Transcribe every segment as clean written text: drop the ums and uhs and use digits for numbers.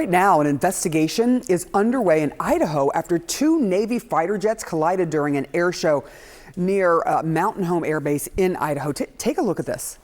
Right now, an investigation is underway in Idaho after two Navy fighter jets collided during an air show near Mountain Home Air Base in Idaho. Take a look at this.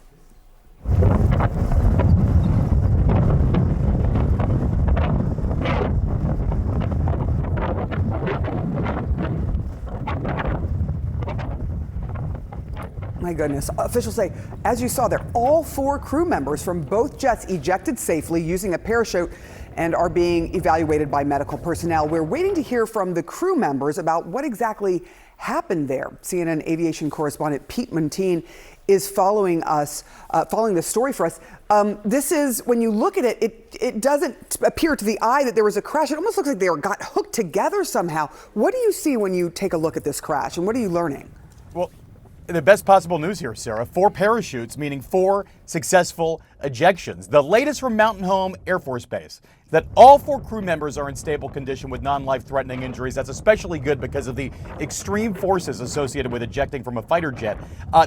My goodness. Officials say, as you saw there, all four crew members from both jets ejected safely using a parachute and are being evaluated by medical personnel. We're waiting to hear from the crew members about what exactly happened there. CNN aviation correspondent Pete Muntean is following the story for us. This is, when you look at it, it doesn't appear to the eye that there was a crash. It almost looks like they got hooked together somehow. What do you see when you take a look at this crash, and what are you learning? Well, the best possible news here, Sarah. 4 parachutes, meaning 4 successful ejections. The latest from Mountain Home Air Force Base, that all 4 crew members are in stable condition with non-life-threatening injuries. That's especially good because of the extreme forces associated with ejecting from a fighter jet.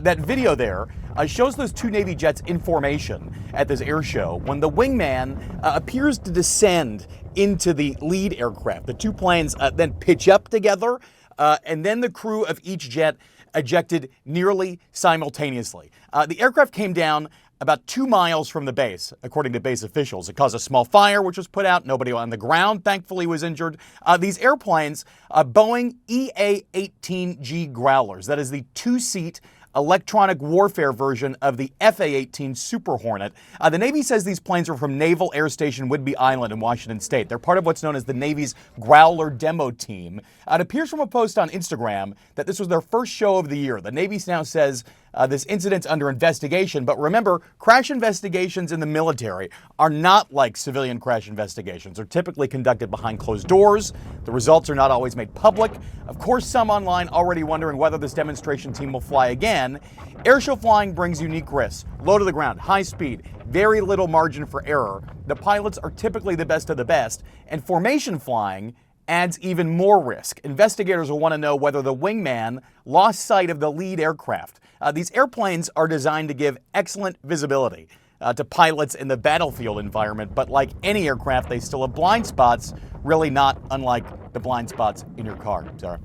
That video there shows those 2 Navy jets in formation at this air show when the wingman appears to descend into the lead aircraft. The 2 planes then pitch up together, and then the crew of each jet ejected nearly simultaneously. The aircraft came down about 2 miles from the base, according to base officials. It caused a small fire, which was put out. Nobody on the ground, thankfully, was injured. These airplanes, Boeing EA-18G Growlers, that is the 2-seat electronic warfare version of the FA-18 Super Hornet. The Navy says these planes are from Naval Air Station Whidbey Island in Washington State. They're part of what's known as the Navy's Growler demo team. It appears from a post on Instagram that this was their first show of the year. The Navy now says this incident's under investigation, but remember, crash investigations in the military are not like civilian crash investigations. They're typically conducted behind closed doors. The results are not always made public. Of course, some online already wondering whether this demonstration team will fly again. Airshow flying brings unique risks. Low to the ground, high speed, very little margin for error. The pilots are typically the best of the best, and formation flying adds even more risk. Investigators will want to know whether the wingman lost sight of the lead aircraft. These airplanes are designed to give excellent visibility to pilots in the battlefield environment, but like any aircraft, they still have blind spots, really not unlike the blind spots in your car. Sarah?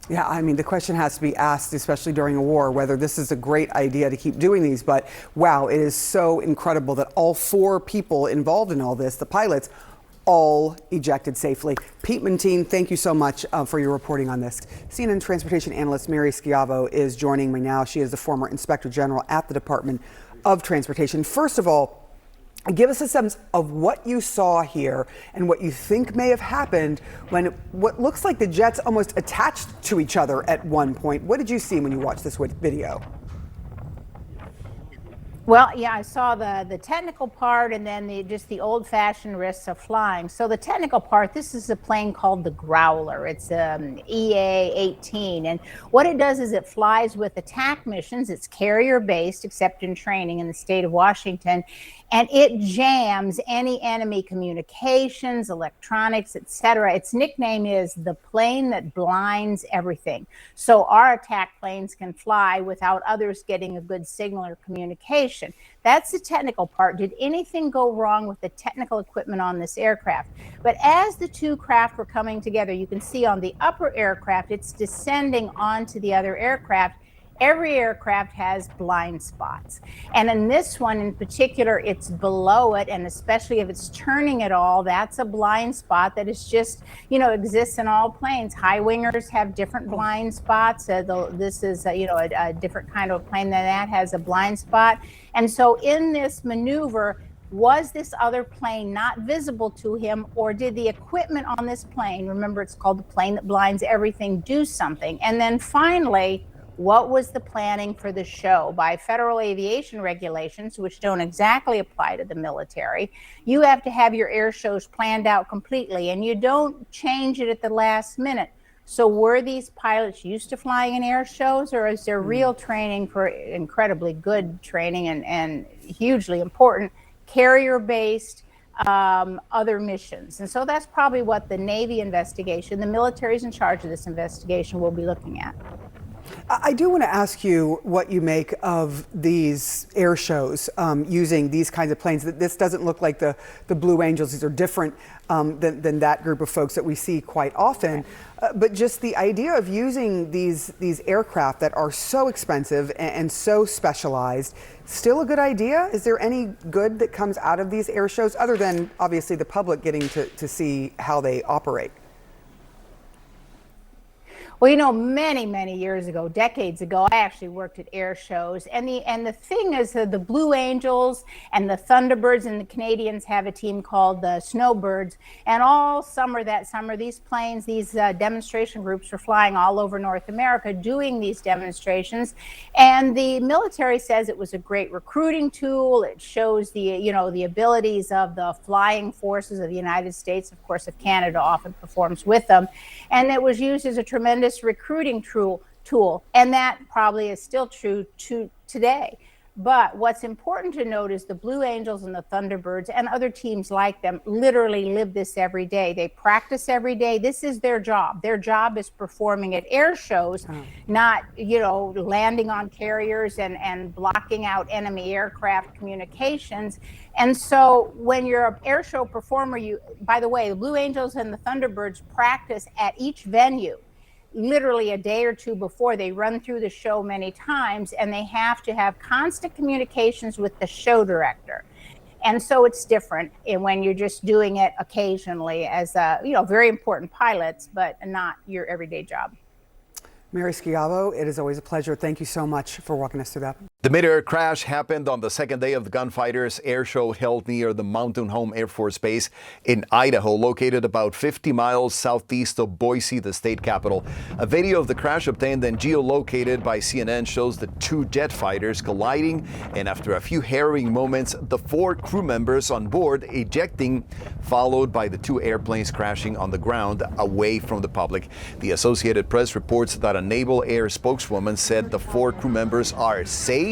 Yeah, I mean, the question has to be asked, especially during a war, whether this is a great idea to keep doing these. But wow, it is so incredible that all 4 people involved in all this, the pilots, all ejected safely. Pete Muntean, thank you so much for your reporting on this. CNN transportation analyst Mary Schiavo is joining me now. She is the former Inspector General at the Department of Transportation. First of all, give us a sense of what you saw here and what you think may have happened when what looks like the jets almost attached to each other at one point. What did you see when you watched this video? Well, yeah, I saw the technical part and then just the old-fashioned risks of flying. So the technical part, this is a plane called the Growler. It's EA-18, and what it does is it flies with attack missions. It's carrier-based, except in training in the state of Washington, and it jams any enemy communications, electronics, etc. Its nickname is the plane that blinds everything. So our attack planes can fly without others getting a good signal or communication. That's the technical part. Did anything go wrong with the technical equipment on this aircraft? But as the 2 craft were coming together, you can see on the upper aircraft, it's descending onto the other aircraft. Every aircraft has blind spots. And in this one in particular, it's below it, and especially if it's turning at all, that's a blind spot that is just, exists in all planes. High wingers have different blind spots. This is, a different kind of plane than that has a blind spot. And so in this maneuver, was this other plane not visible to him, or did the equipment on this plane, remember it's called the plane that blinds everything, do something? And then finally, what was the planning for the show? By federal aviation regulations, which don't exactly apply to the military, you have to have your air shows planned out completely, and you don't change it at the last minute. So were these pilots used to flying in air shows, or is there real training for incredibly good training and hugely important carrier-based other missions? And so that's probably what the Navy investigation, the military is in charge of this investigation, will be looking at. I do want to ask you what you make of these air shows using these kinds of planes. This doesn't look like the Blue Angels. These are different than that group of folks that we see quite often. But just the idea of using these aircraft that are so expensive and so specialized, still a good idea? Is there any good that comes out of these air shows other than obviously the public getting to see how they operate? Well, many, many years ago, decades ago, I actually worked at air shows. And the thing is that the Blue Angels and the Thunderbirds and the Canadians have a team called the Snowbirds. And all summer, these planes, these demonstration groups were flying all over North America doing these demonstrations. And the military says it was a great recruiting tool. It shows the abilities of the flying forces of the United States. Of course, if Canada often performs with them. And it was used as a tremendous recruiting tool, and that probably is still true today. But what's important to note is the Blue Angels and the Thunderbirds and other teams like them literally live this every day. They practice every day. This is their job. Their job is performing at air shows, not landing on carriers and blocking out enemy aircraft communications. And so when you're an air show performer, by the way, the Blue Angels and the Thunderbirds practice at each venue literally a day or two before. They run through the show many times, and they have to have constant communications with the show director. And so it's different when you're just doing it occasionally as very important pilots, but not your everyday job. Mary Schiavo, it is always a pleasure. Thank you so much for walking us through that. The mid-air crash happened on the second day of the Gunfighters air show held near the Mountain Home Air Force Base in Idaho, located about 50 miles southeast of Boise, the state capital. A video of the crash obtained and geolocated by CNN shows the two jet fighters colliding, and after a few harrowing moments, the 4 crew members on board ejecting, followed by the 2 airplanes crashing on the ground away from the public. The Associated Press reports that a Naval Air spokeswoman said the 4 crew members are safe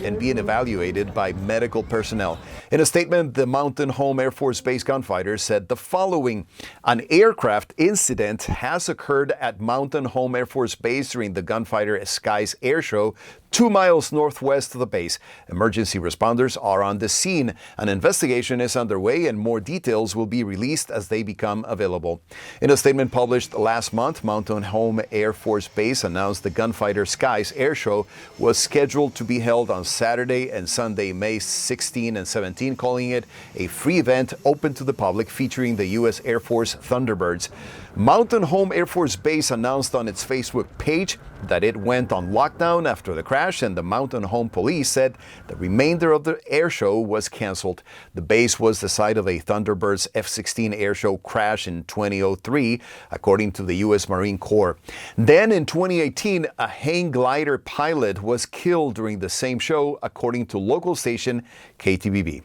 and being evaluated by medical personnel. In a statement, the Mountain Home Air Force Base gunfighters said the following: an aircraft incident has occurred at Mountain Home Air Force Base during the Gunfighter Skies Air Show 2 miles northwest of the base. Emergency responders are on the scene. An investigation is underway and more details will be released as they become available. In a statement published last month, Mountain Home Air Force Base announced the Gunfighter Skies Air Show was scheduled to be held on Saturday and Sunday, May 16 and 17, calling it a free event open to the public featuring the U.S. Air Force Thunderbirds. Mountain Home Air Force Base announced on its Facebook page that it went on lockdown after the crash, and the Mountain Home Police said the remainder of the air show was canceled. The base was the site of a Thunderbirds F-16 air show crash in 2003, according to the U.S. Marine Corps. Then in 2018, a hang glider pilot was killed during the same show, according to local station KTBB.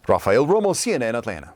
Rafael Romo, CNN, Atlanta.